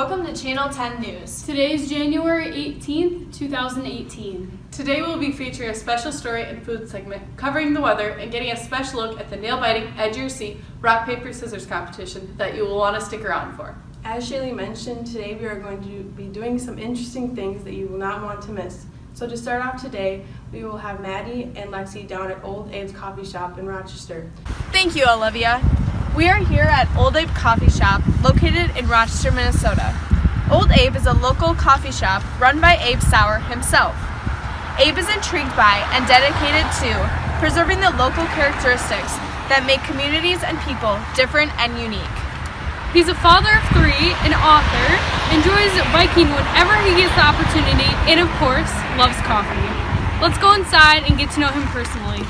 Welcome to Channel 10 News. Today is January 18th, 2018. Today we'll be featuring a special story and food segment covering the weather and getting a special look at the nail-biting, edge-your-seat, rock, paper, scissors competition that you will want to stick around for. As Shaylee mentioned, today we are going to be doing some interesting things that you will not want to miss. So to start off today, we will have Madi and Lexi down at Old Abe's Coffee Shop in Rochester. Thank you, Olivia. We are here at Old Abe Coffee Shop, located in Rochester, Minnesota. Old Abe is a local coffee shop run by Abe Sauer himself. Abe is intrigued by and dedicated to preserving the local characteristics that make communities and people different and unique. He's a father of three, an author, enjoys biking whenever he gets the opportunity, and of course, loves coffee. Let's go inside and get to know him personally.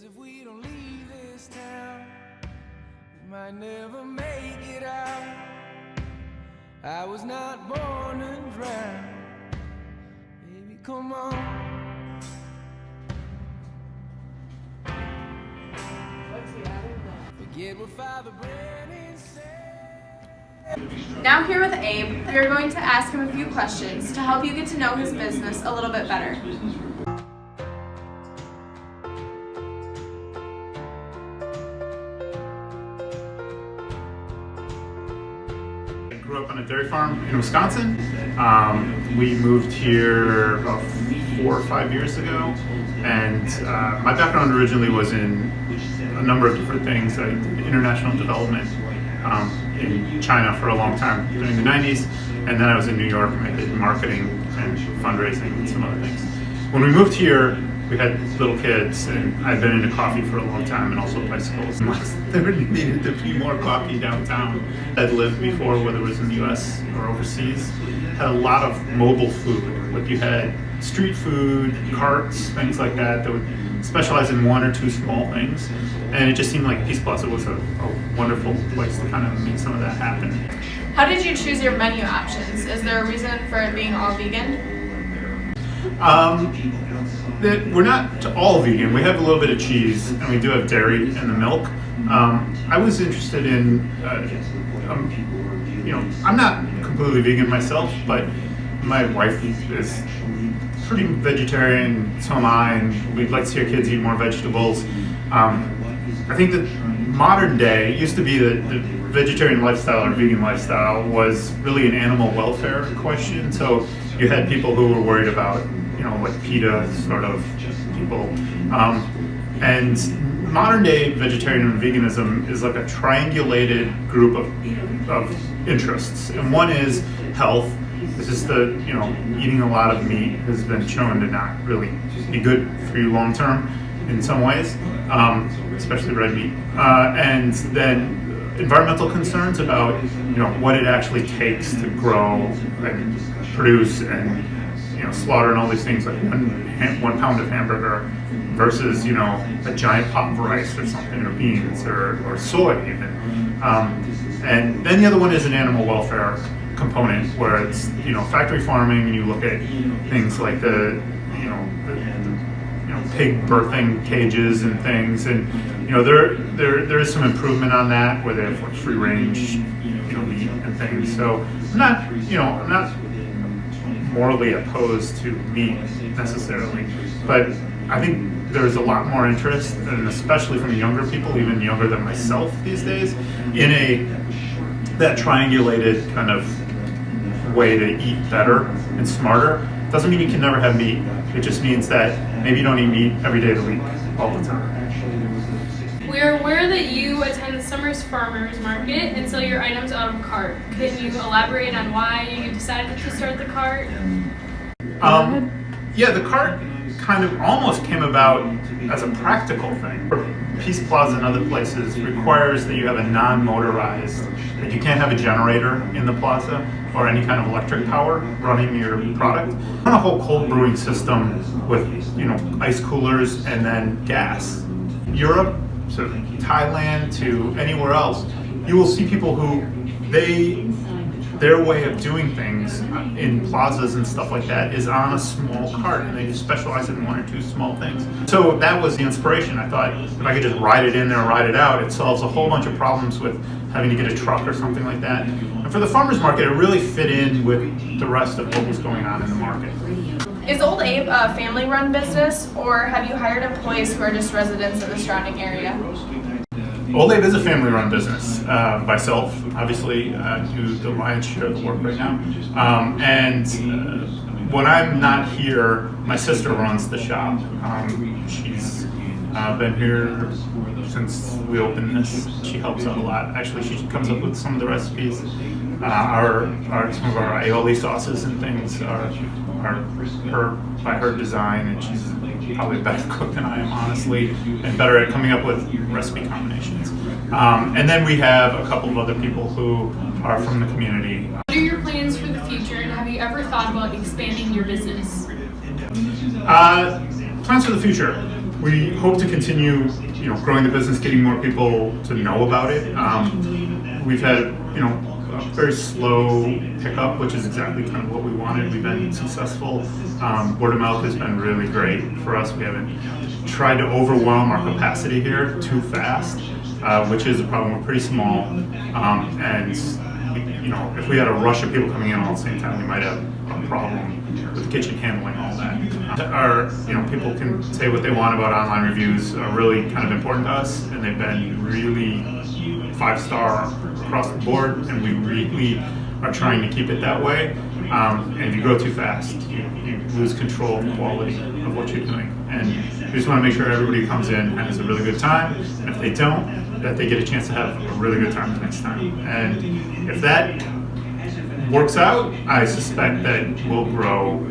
If we don't leave this town, we might never make it out. I was not born to drown. Baby, come on. Forget what Father Brennan said. Now here with Abe, we are going to ask him a few questions to help you get to know his business a little bit better. I grew up on a dairy farm in Wisconsin. We moved here about 4 or 5 years ago, and my background originally was in a number of different things. I did international development in China for a long time during the 90s, and then I was in New York and I did marketing and fundraising and some other things. When we moved here, we had little kids, and I'd been into coffee for a long time and also bicycles. There needed to be more coffee downtown. I'd lived before, whether it was in the US or overseas, had a lot of mobile food. Like you had street food, carts, things like that would specialize in one or two small things. And it just seemed like Peace Plaza was a wonderful place to kind of make some of that happen. How did you choose your menu options? Is there a reason for it being all vegan? We're not all vegan. We have a little bit of cheese, and we do have dairy in the milk. I was interested in, I'm not completely vegan myself, but my wife is pretty vegetarian, so am I, and we'd like to see our kids eat more vegetables. I think that modern day, it used to be that the vegetarian lifestyle or vegan lifestyle was really an animal welfare question. So you had people who were worried about, like PETA sort of people. And modern day vegetarian and veganism is like a triangulated group of interests. And one is health. This is eating a lot of meat has been shown to not really be good for you long term in some ways, especially red meat. And then environmental concerns about what it actually takes to grow and produce and slaughter and all these things, like 1 pound of hamburger versus a giant pot of rice or something, or beans or soy even. And then the other one is an animal welfare component, where it's factory farming, and you look at things like the pig birthing cages and things, and there is some improvement on that, where they have like free range meat and things. So I'm not morally opposed to meat necessarily, but I think there's a lot more interest, and especially from younger people, even younger than myself these days, in that triangulated kind of way to eat better and smarter. Doesn't mean you can never have meat. It just means that maybe you don't eat meat every day of the week, all the time. We are aware that you attend the Summers Farmers Market and sell your items out of cart. Can you elaborate on why you decided to start the cart? Yeah, the cart kind of almost came about as a practical thing. Peace Plaza and other places requires that you have a non-motorized, like you can't have a generator in the plaza or any kind of electric power running your product. Run a whole cold brewing system with ice coolers and then gas. Europe, so Thailand to anywhere else, you will see people who they their way of doing things in plazas and stuff like that is on a small cart, and they just specialize in one or two small things. So that was the inspiration. I thought if I could just ride it in there and ride it out, it solves a whole bunch of problems with having to get a truck or something like that. And for the farmers market, it really fit in with the rest of what was going on in the market. Is Old Abe a family-run business, or have you hired employees who are just residents of the surrounding area? Old Abe is a family-run business. Myself, obviously, do the lion's share of the work right now. When I'm not here, my sister runs the shop. She's been here since we opened this. She helps out a lot. Actually, she comes up with some of the recipes. Some of our aioli sauces and things are by her design, and she's probably a better cook than I am, honestly, and better at coming up with recipe combinations. And then we have a couple of other people who are from the community. What are your plans for the future, and have you ever thought about expanding your business? Plans for the future. We hope to continue, growing the business, getting more people to know about it. We've had, a very slow pickup, which is exactly kind of what we wanted. We've been successful. Word of mouth has been really great for us. We haven't tried to overwhelm our capacity here too fast, which is a problem. We're pretty small, and if we had a rush of people coming in all at the same time, we might have a problem with the kitchen handling all that. People can say what they want about online reviews are really kind of important to us, and they've been really 5-star across the board, and we really are trying to keep it that way. And if you grow too fast, you lose control of the quality of what you're doing. And we just want to make sure everybody who comes in has a really good time, and if they don't, that they get a chance to have a really good time the next time. And if that works out, I suspect that we'll grow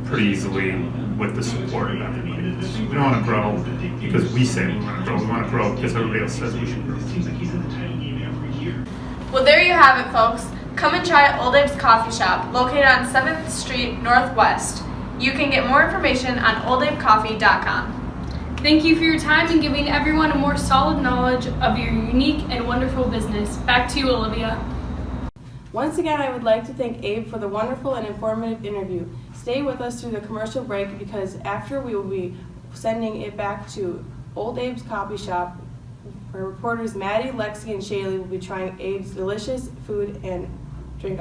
pretty easily with the support of everybody. We don't want to grow because we say we want to grow. We want to grow because everybody else says we should grow. Well, there you have it, folks. Come and try Old Abe's Coffee Shop, located on 7th Street Northwest. You can get more information on oldabecoffee.com. Thank you for your time and giving everyone a more solid knowledge of your unique and wonderful business. Back to you, Olivia. Once again, I would like to thank Abe for the wonderful and informative interview. Stay with us through the commercial break, because after we will be sending it back to Old Abe's Coffee Shop, where reporters Madi, Lexi, and Shaylee will be trying Abe's delicious food and drink.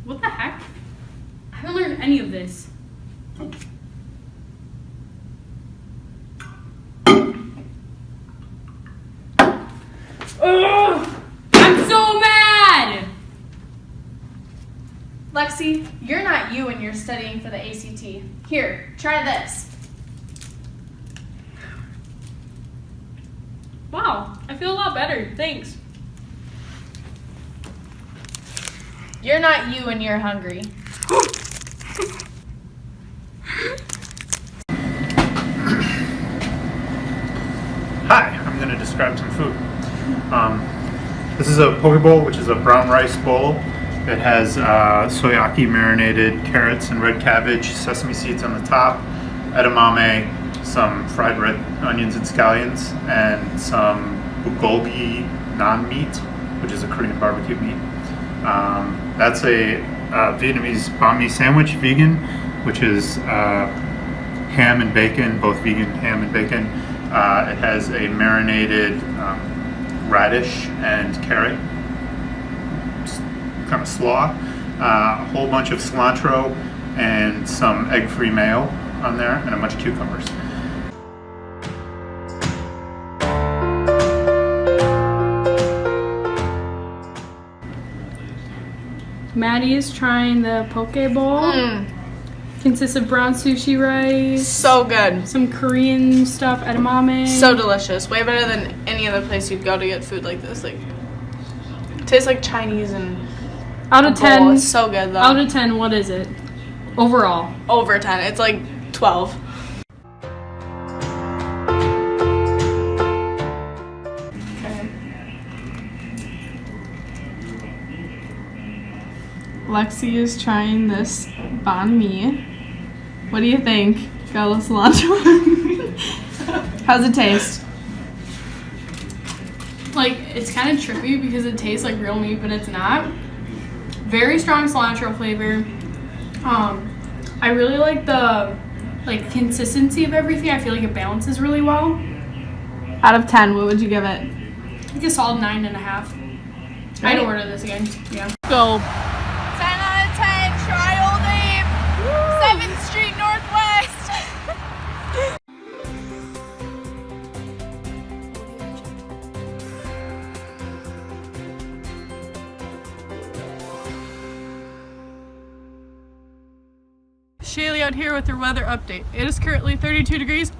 What the heck? I haven't learned any of this. Ugh! I'm so mad! Lexi, you're not you when you're studying for the ACT. Here, try this. Wow, I feel a lot better. Thanks. You're not you when you're hungry. Hi, I'm going to describe some food. This is a poke bowl, which is a brown rice bowl. It has soyaki marinated carrots and red cabbage, sesame seeds on the top, edamame, some fried red onions and scallions, and some bulgogi naan meat, which is a Korean barbecue meat. That's a Vietnamese banh mi sandwich, vegan, which is ham and bacon, both vegan ham and bacon. It has a marinated radish and carrot, kind of slaw, a whole bunch of cilantro, and some egg-free mayo on there, and a bunch of cucumbers. Maddie is trying the poke bowl. Consists of brown sushi rice. So good. Some Korean stuff, edamame. So delicious. Way better than any other place you'd go to get food like this. Like, tastes like Chinese and out of 10. It's so good though. Out of 10, what is it? Overall. Over 10. It's like 12. Lexi is trying this banh mi. What do you think? Got a little cilantro. How's it taste? Like, it's kind of trippy because it tastes like real meat, but it's not. Very strong cilantro flavor. I really like the consistency of everything. I feel like it balances really well. Out of 10, what would you give it? I think a solid 9.5. I'd order this again. Yeah. Go. 10 out of 10. Try Old Abe. 7th Street Northwest. Shaylee out here with your weather update. It is currently 32 degrees,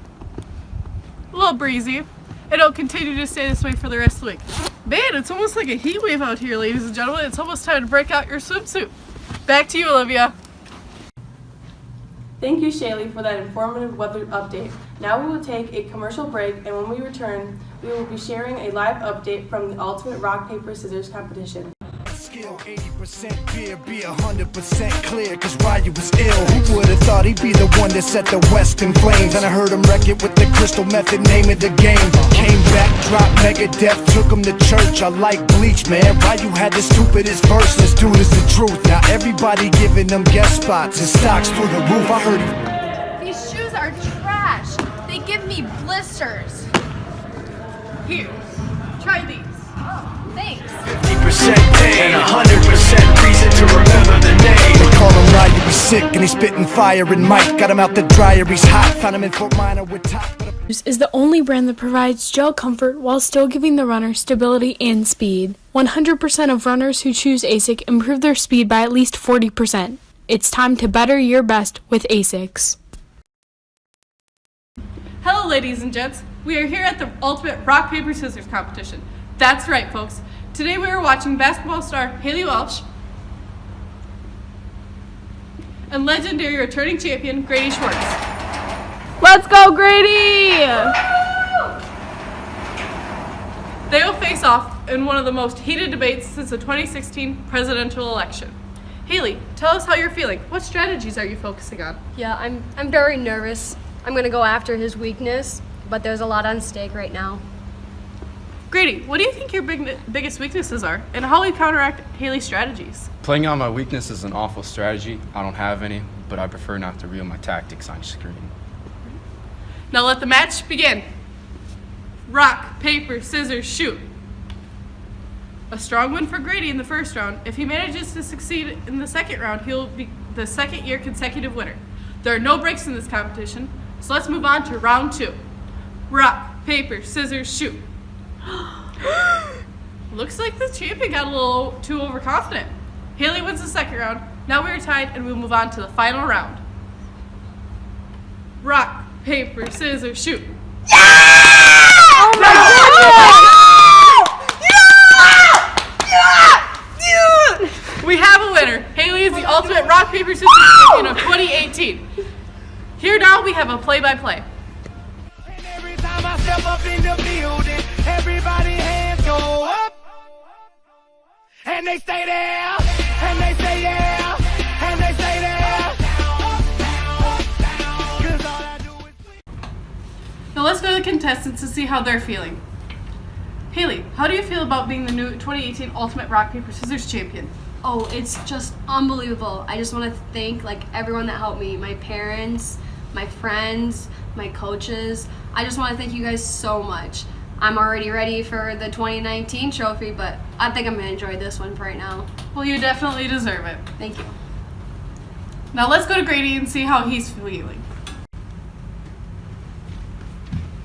a little breezy. It'll continue to stay this way for the rest of the week. Man, it's almost like a heat wave out here, ladies and gentlemen. It's almost time to break out your swimsuit. Back to you, Olivia. Thank you, Shaylee, for that informative weather update. Now we will take a commercial break, and when we return, we will be sharing a live update from the Ultimate Rock, Paper, Scissors competition. Skill 80% beer, be 100% clear, cause Ryu was ill. Who would've thought he'd be the one that set the West in flames? And I heard him wreck it with the crystal method, name of the game. Came back, dropped Megadeth, took him to church. I like Bleach, man. Ryu had the stupidest verse, this dude is the truth. Now everybody giving them guest spots and stocks through the roof. I heard These shoes are trash. They give me blisters. Here, try these. Oh, thanks. 50% pain, 100% reason to remember the name. They call him Ryu, he's sick and he's spitting fire. And Mike got him out the dryer, he's hot. Found him in Fort Minor with top. Is the only brand that provides gel comfort while still giving the runner stability and speed. 100% of runners who choose ASIC improve their speed by at least 40%. It's time to better your best with ASICs. Hello, ladies and gents. We are here at the Ultimate Rock, Paper, Scissors competition. That's right, folks. Today we are watching basketball star Haley Welsh and legendary returning champion Grady Schwartz. Let's go, Grady! They will face off in one of the most heated debates since the 2016 presidential election. Haley, tell us how you're feeling. What strategies are you focusing on? Yeah, I'm very nervous. I'm going to go after his weakness, but there's a lot on stake right now. Grady, what do you think your biggest weaknesses are, and how will you counteract Haley's strategies? Playing on my weakness is an awful strategy. I don't have any, but I prefer not to reveal my tactics on screen. Now let the match begin. Rock, paper, scissors, shoot. A strong win for Grady in the first round. If he manages to succeed in the second round, he'll be the second-year consecutive winner. There are no breaks in this competition, so let's move on to round 2. Rock, paper, scissors, shoot. Looks like the champion got a little too overconfident. Haley wins the second round. Now we are tied, and we'll move on to the final round. Rock, paper, scissors, shoot. Yeah! Oh my God! Yeah! We have a winner. Haley is the ultimate rock, paper, scissors champion of 2018. Here now we have a play-by-play. And every time I step up in the building, everybody hands go up. And they stay there, and they say yeah, and they say there. 'Cause all I do is Now let's go to the contestants to see how they're feeling. Haley, how do you feel about being the new 2018 Ultimate Rock, Paper, Scissors champion? Oh, it's just unbelievable. I just want to thank everyone that helped me, my parents, my friends, my coaches. I just want to thank you guys so much. I'm already ready for the 2019 trophy, but I think I'm going to enjoy this one for right now. Well, you definitely deserve it. Thank you. Now let's go to Grady and see how he's feeling.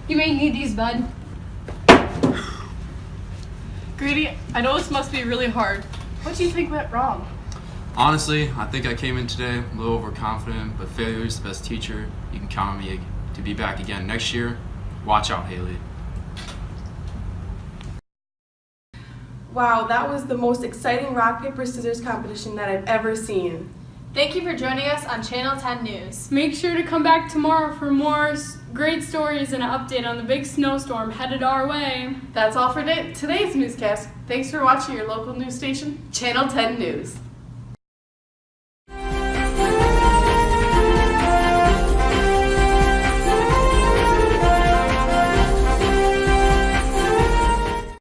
You may need these, bud. Grady, I know this must be really hard. What do you think went wrong? Honestly, I think I came in today a little overconfident, but failure is the best teacher. You can count on me to be back again next year. Watch out, Haley. Wow, that was the most exciting rock, paper, scissors competition that I've ever seen. Thank you for joining us on Channel 10 News. Make sure to come back tomorrow for more great stories and an update on the big snowstorm headed our way. That's all for today's newscast. Thanks for watching your local news station, Channel 10 News.